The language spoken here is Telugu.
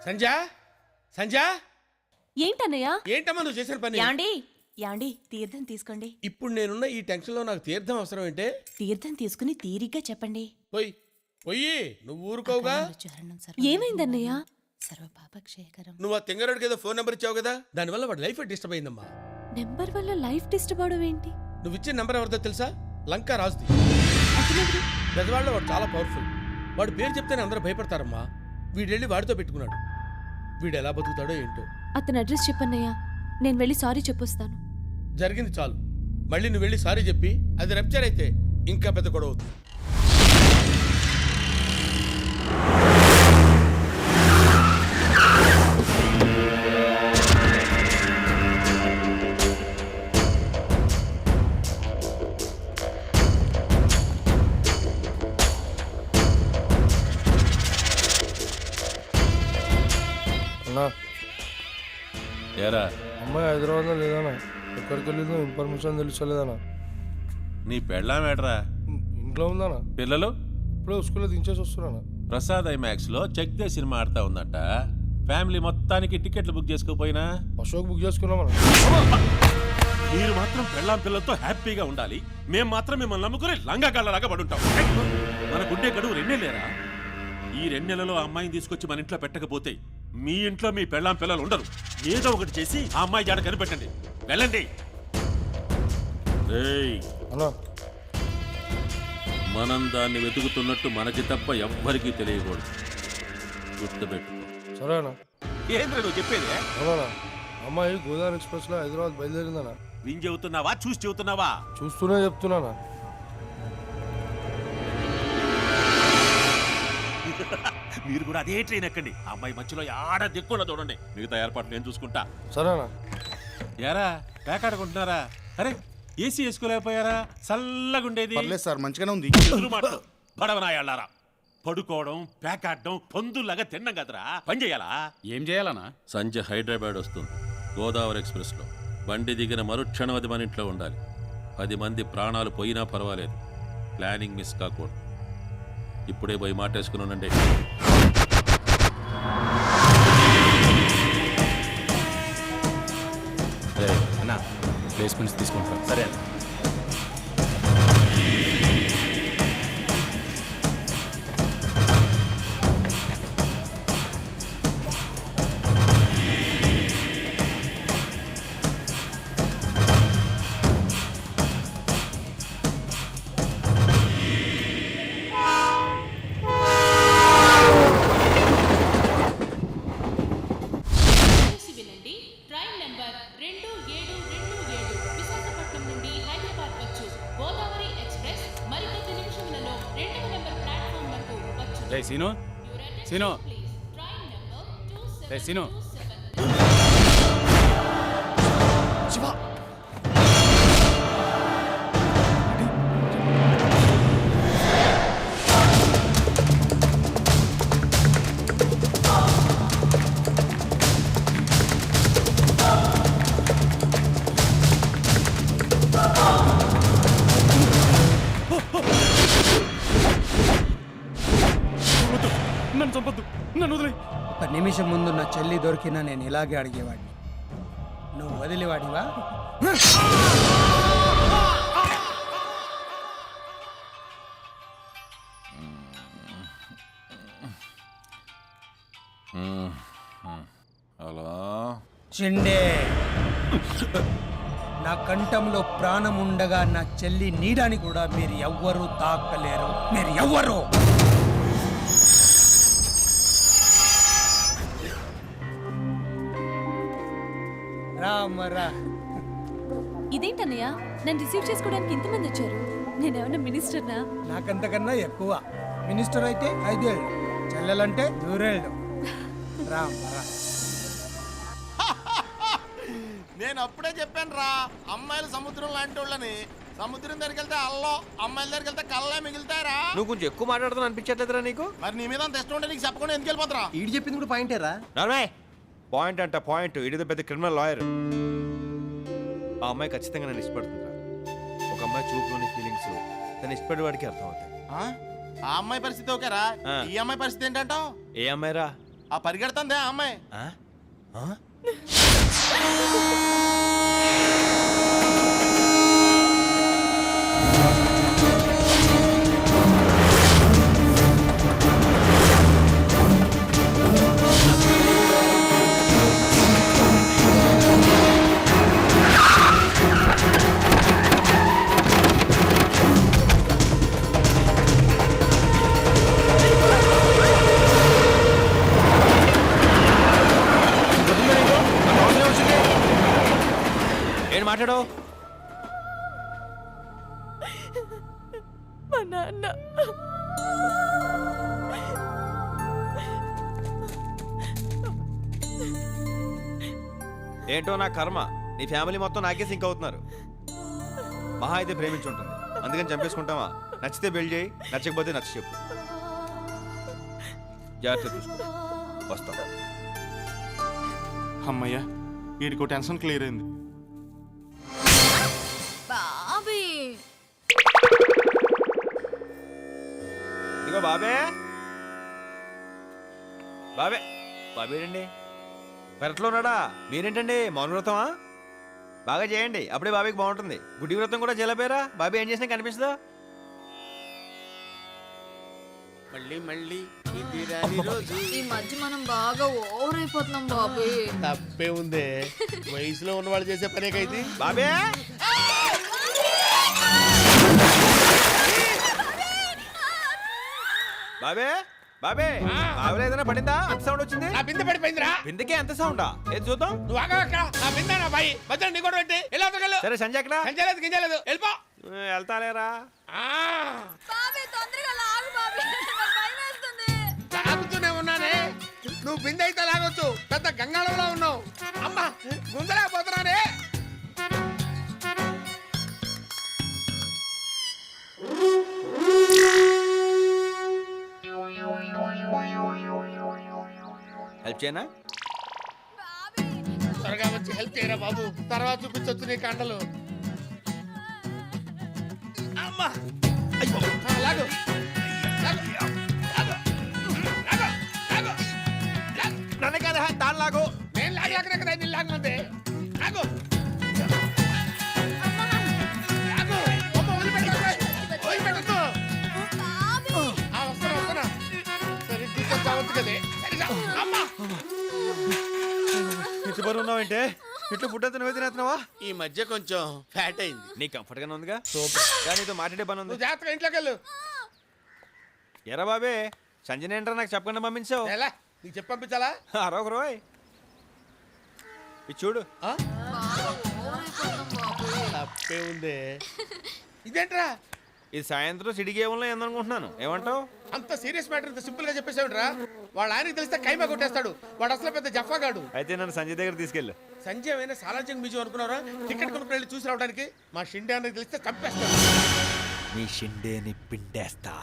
సంజా సంజా ఏంటన్నయ్య? ఏంటమ్మా నువ్వు చేసిన పని? యాండి తీర్థం తీసుకోండి. ఇప్పుడు నేనున్న ఈ టెన్షన్ లో నాకు తీర్థం అవసరం ఏంటే? తీర్థం తీసుకుని తీరిగ్గా చెప్పండి. పోయి పోయి నువ్వు ఊరుకోవుగా. ఏమైందన్నయ్య? నువ్వు ఆ తింగరుడికి ఏదో ఫోన్ నెంబర్ ఇచ్చావు కదా, దానివల్ల వాడు లైఫ్ డిస్టర్బ్ అయిందమ్మా. నెంబర్ వల్ల లైఫ్ డిస్టర్బ్ అవడం ఏంటి? నువ్వు ఇచ్చిన నెంబర్ ఎవరిదో తెలుసా? లంకా రాజుది. పెద్దవాళ్ళలో వాడు చాలా పవర్ఫుల్. వాడు పేరు చెప్తేనే అందరూ భయపడతారమ్మా. వీడెళ్ళి వాడితో పెట్టుకున్నాడు. వీడు ఎలా బతుకుతాడో ఏంటో. అతని అడ్రస్ చెప్పన్నయ్యా, నేను వెళ్ళి సారీ చెప్పొస్తాను. జరిగింది చాలు. మళ్ళీ నువ్వు వెళ్ళి సారీ చెప్పి అది రప్చర్ అయితే ఇంకా పెద్ద గొడవ అవుతుంది. ఏరా అమ్మాయి హైదరాబాద్లో లేదన్నా, ఎక్కడికి వెళ్ళిందో ఇన్ఫర్మేషన్ తెలుసలేదన్నా. నీ పెళ్ళామేట్రా? ఇంట్లో ఉందన్నా. పిల్లలు ఇప్పుడే స్కూల్లో దించేసి వస్తున్నానా. ప్రసాద్ ఐమాక్స్ లో చెక్ దే సినిమా ఆడుతా ఉందట. ఫ్యామిలీ మొత్తానికి టికెట్లు బుక్ చేసుకోపోయినా అశోక్ బుక్ చేసుకున్నామన్నా. మీరు మాత్రం పెళ్ళాం పిల్లలతో హ్యాపీగా ఉండాలి, మేము మాత్రం మిమ్మల్ని నమ్ముకుని లంగా కళ్ళలాగా పడుంటాం. మన గుడ్డే గడువు 2 నెలలేరా? ఈ 2 నెలలో అమ్మాయిని తీసుకొచ్చి మన ఇంట్లో పెట్టకపోతే మీ ఇంట్లో మీ పెళ్ళాం పిల్లలు ఉండరు. ఏదో ఒకటి చేసి ఆ అమ్మాయి జాడ కనిపెట్టండి. వెళ్ళండి. అన్నా మనం దాన్ని వెతుకుతున్నట్టు మనకి తప్ప ఎవ్వరికీ తెలియకూడదు. గుర్తుపెట్టు. సరేనా? ఏంద్ర నువ్వు చెప్పేది? అవునా, అమ్మాయి గోదావరి ఎక్స్ప్రెస్ లో హైదరాబాద్ బయలుదేరిందన్నా. విని చెబుతున్నావా చూసి చెబుతున్నావా? చూస్తూనే చెప్తున్నానా. మీరు కూడా అదే ట్రైన్ ఎక్కండి. ఆ అమ్మాయి మధ్యలో ఆడ దిక్కున చూడండి. మిగతా ఏర్పాట్లు నేను చూసుకుంటా. సరేనా? యారా పేకాడుకుంటున్నారా? అరే ఏసీ వేసుకోలేకపోయారా? చల్లగుండేది. సార్ మంచిగానే ఉంది. పడవనాయాళ్ళారా, పడుకోవడం పేకాడడం పందుల్లాగా తిన్నాం కదరా. పని చేయాలా? ఏం చేయాలనా? సంజయ్ హైదరాబాద్ వస్తుంది గోదావరి ఎక్స్ప్రెస్ లో. బండి దిగిన మరుక్షణం అది మన ఇంట్లో ఉండాలి. 10 మంది ప్రాణాలు పోయినా పర్వాలేదు, ప్లానింగ్ మిస్ కాకూడదు. ఇప్పుడే పోయి మాటేసుకున్నానండి. అన్నా ప్లేస్మెంట్స్ తీసుకుంటాం. సరే సీను సీను సీను నన్ను చంపొద్దు, నన్ను వదిలే. 1 నిమిషం ముందు నా చెల్లి దొరికినా నేను ఇలాగే అడిగేవాడిని. నువ్వు వదిలేవాడివా? హలో చిండే, నా కంఠంలో ప్రాణం ఉండగా నా చెల్లి నీడని కూడా మీరు ఎవ్వరూ తాకలేరు. మీరు ఎవ్వరు? రామరా. ఇదేంటన్నయ్య, నన్ను రిసీవ్ చేసుకోవడానికి ఇంతమంది వచ్చారు? నేనేమన్నా మినిస్టర్నా? నాకంతకన్నా ఎక్కువ. మినిస్టర్ అయితే 5 ఏళ్ళు, చెల్లెలంటే 100 ఏళ్ళు. రామరా. నేను అప్పుడే చెప్పాను రా, అమ్మాయిలు సముద్రం లాంటి వాళ్ళని. సముద్రం దగ్గరికి వెళ్తే అల్లో, అమ్మాయిల దగ్గరికి వెళ్తే కళ్ళే మిగులుతారా. నువ్వు కొంచెం ఎక్కువ మాట్లాడుతున్నా అనిపించట్లేదురా నీకు? మరి నీ మీద అంత ఇష్టం ఉంటే నీకు చెప్పకుండా ఎందుకు వెళ్ళిపోతారా? ఈడు చెప్పింది కూడా పాయింటేరా. పాయింట్ అంట పాయింట్. ఇది పెద్ద క్రిమినల్ లాయర్. ఆ అమ్మాయి ఖచ్చితంగా నన్ను ఇష్టపడుతుందిరా. ఒక అమ్మాయి చూపులోని ఫీలింగ్స్ తను ఇష్టపడే వాడికి అర్థం అవుతాయి. ఆ అమ్మాయి పరిస్థితి ఓకేరా, ఈ అమ్మాయి పరిస్థితి ఏంటంటావు? ఏ అమ్మాయిరా? ఆ పరిగెడుతుందే ఆ అమ్మాయి. ఆ? ఆ? ఏంటి మాట్లాడు? మా నాన్న ఏంటో నా కర్మ, నీ ఫ్యామిలీ మొత్తం నాకే సింక్ అవుతున్నారు. మహా అయితే ప్రేమించుంటుంది, అందుకని చంపేసుకుంటావా? నచ్చితే పెళ్లి చేయి, నచ్చకపోతే నచ్చ చెప్పు. జాగ్రత్త చూసుకో, వస్తా. అమ్మయ్యా, వీడికో టెన్షన్ క్లియర్ అయింది. బాబీ ఇదిగో బాబే, బాబే, బాబేడండి పెరట్లో ఉన్నాడా? మీరేంటండి మౌన వ్రతమా? బాగా చేయండి, అప్పుడే బాబీకి బాగుంటుంది. గుడ్డి వ్రతం కూడా చేయలేపారా? బాబీ ఏం చేసినా కనిపిస్తుందా? మళ్ళీ మళ్ళీ ఇది రాని రోజు. ఈ మధ్య మనం బాగా ఓవర్ అయిపోతున్నాం బాబీ. తప్పే ఉందే, వయసులో ఉన్నవాళ్ళు చేసే పనే కైతే. బాబే బాబే బాబే, బాబులో ఏదైనా పడిందా? అంత సౌండ్ వచ్చింది. నా బిందె పడిపోయిందిరా. బిందెకే అంత సౌండా? ఏది చూద్దాం. నువ్వు ఆగా అక్కడ. నా బిందె నా బాయి మధ్యలో నీ కూడా పెట్టి ఎలా అవతగలవు? సరే సంజయ్ ఎక్కడ? సంజలేదు గింజలేదు వెళ్ళిపో. వెళ్తాలేరా? ఆ, బాబీ తొందరగా లాగు బాబీ, నాకు భయమేస్తుంది. లాగుతూనే ఉన్నానే. నువ్వు బిందె అయితే లాగొచ్చు, పెద్ద గంగాళంలో ఉన్నావు. అమ్మా గుంజలేకపోతున్నానే. హెల్ప్ చేయనా? త్వరగా వచ్చి హెల్ప్ చేయరా బాబు, తర్వాత చూపించొచ్చు నీ కండలు. అమ్మా అయ్యో, ఆ, లాగు లాగు, లాగు, లాగు, లాగు, లాగు. నన్ను కదా తాను లాగు. నేను లాగలేకనే కదా నేను లాగమంది. లాగు లాగు, బొమ్మ వదిలిపెట్టొద్దు, వదిలిపెట్టొద్దు. ఆ, వస్తున్నా వస్తున్నా. సరిగ్గా కావచ్చు కదే. సరిగా అమ్మా. ఇంటి బరువు ఉన్నావంటే ఇట్లా ఫుడ్ అంతా నువ్వే తినేస్తున్నావా? ఈ మధ్య కొంచెం ఫ్యాట్ అయింది. నీ కంఫర్ట్ గానే ఉందిగా? సూపర్. కానీ నీతో మాట్లాడే పని ఉంది. నువ్వు జాగ్రత్తగా ఇంట్లోకి వెళ్ళు. ఎరా బాబే, సంజయ్ ఏంట్రా నాకు చెప్పకుండా పంపించావు? ఎలా నీకు చెప్పి పంపించాలా? అరొక రోయ్ ఇది చూడు. ఆ? తప్పే ఉందే. ఇదేంట్రా? ఇది సాయంత్రం సిటీ గేమ్లో ఏందనుకుంటున్నాను. ఏమంటావు? అంత సీరియస్ మ్యాటర్ ఇంత సింపుల్ గా చెప్పేసావుట్రా. వాళ్ళ ఆయనకి తెలిస్తే కైమా కొట్టేస్తాడు. వాడు అసలు పెద్ద జఫాగాడు. అయితే నన్ను సంజయ్ దగ్గర తీసుకెళ్ళు. సంజయ్ అయినా సాలార్జంగ్ మ్యూజియం అనుకున్నారా? టికెట్ కొనుక్కుని వెళ్ళి చూసి రావడానికి. మా షిండే అన్నకి తెలిస్తే చంపేస్తాడు. నీ షిండేని పిండేస్తా.